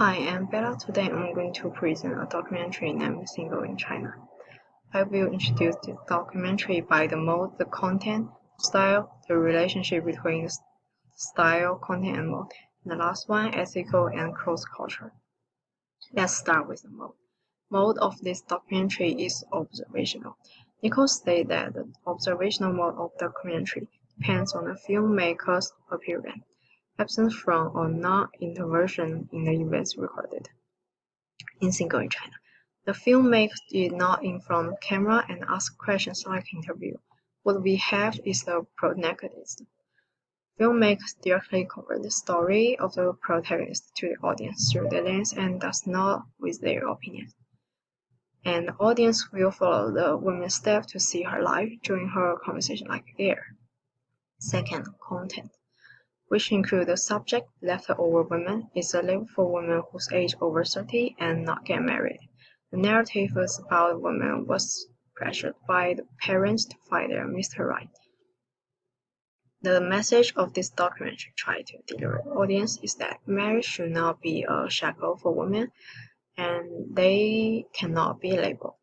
Hi, I'm Bella. Today I'm going to present a documentary named Single in China. I will introduce this documentary by the mode, the content, style, the relationship between style, content, and mode. And the last one, ethical and cross-culture. Let's start with the mode. Mode of this documentary is observational. Nichols stated that the observational mode of the documentary depends on the filmmaker's appearance, absent from or non-intervention in the events recorded. In Single in China, the filmmaker did not inform the camera and ask questions like interview. What we have is the protagonist. Filmmakers directly convey the story of the protagonist to the audience through the lens and does not with their opinion. And the audience will follow the woman's step to see her life during her conversation like air. Second, content, which include the subject leftover women, is a label for women whose age over 30 and not get married. The narrative is about women was pressured by the parents to find their Mr. Right. The message of this documentary tried to deliver to the audience is that marriage should not be a shackle for women and they cannot be labeled.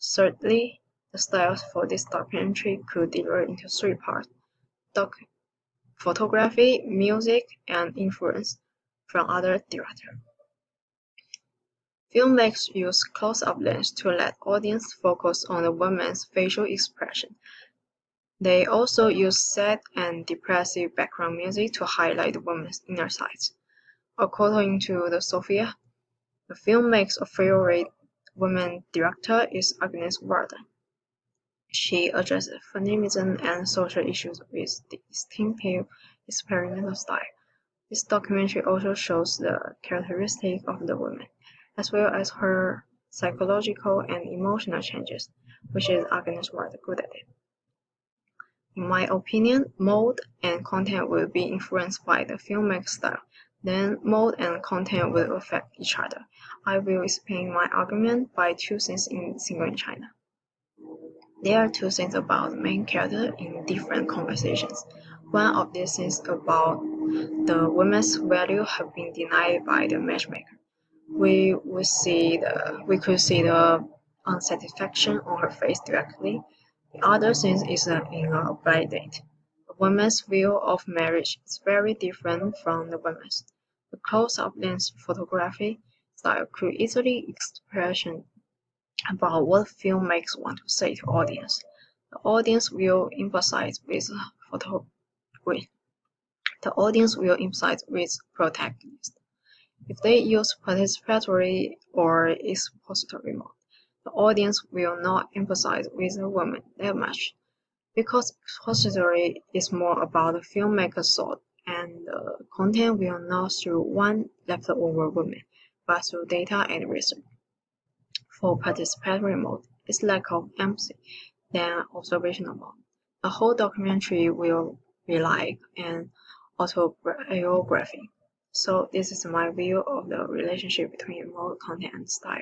Thirdly, the styles for this documentary could deliver into three parts: photography, music, and influence from other directors. Filmmakers use close-up lens to let audience focus on the woman's facial expression. They also use sad and depressive background music to highlight the woman's inner sides. According to the Sophia, the filmmaker's favorite woman director is Agnes Varda. She addresses feminism and social issues with distinctive experimental style. This documentary also shows the characteristics of the woman, as well as her psychological and emotional changes, which is Agnes Varda good at it. In my opinion, mode and content will be influenced by the filmmaker's style. Then mode and content will affect each other. I will explain my argument by two scenes in Single in China. There are two scenes about the main character in different conversations. One of these scenes about the woman's value have been denied by the matchmaker. We could see the unsatisfaction on her face directly. The other scene is in a blind date. The woman's view of marriage is very different from the woman's. The close-up lens photography style could easily express about what filmmakers want to say to audience. The audience will emphasize with protagonist. If they use participatory or expository mode, the audience will not emphasize with the woman that much, because expository is more about the filmmaker's thought, and the content will not through one leftover woman, but through data and research. For participatory mode, it's lack of empathy than observational mode. The whole documentary will be like an autobiography. So this is my view of the relationship between mode, content, and style.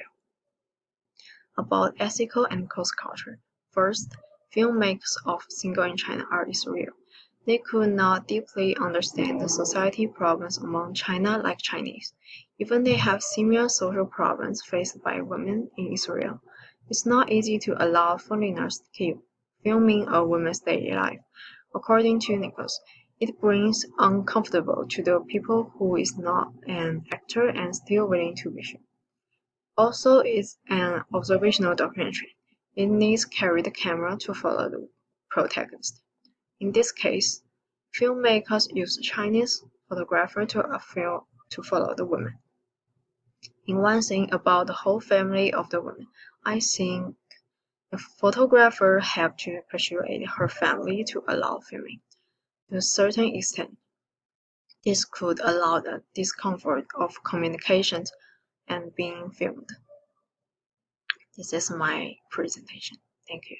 About ethical and cross-culture. First, filmmakers of Single in China are Israel. They could not deeply understand the society problems among China like Chinese. Even they have similar social problems faced by women in Israel. It's not easy to allow foreigners to keep filming a woman's daily life. According to Nichols, it brings uncomfortable to the people who is not an actor and still willing to be shown. Also, it's an observational documentary. It needs to carry the camera to follow the protagonist. In this case, filmmakers use a Chinese photographer to follow the woman. In one scene about the whole family of the woman, I think the photographer had to persuade her family to allow filming. To a certain extent, this could allow the discomfort of communications and being filmed. This is my presentation. Thank you.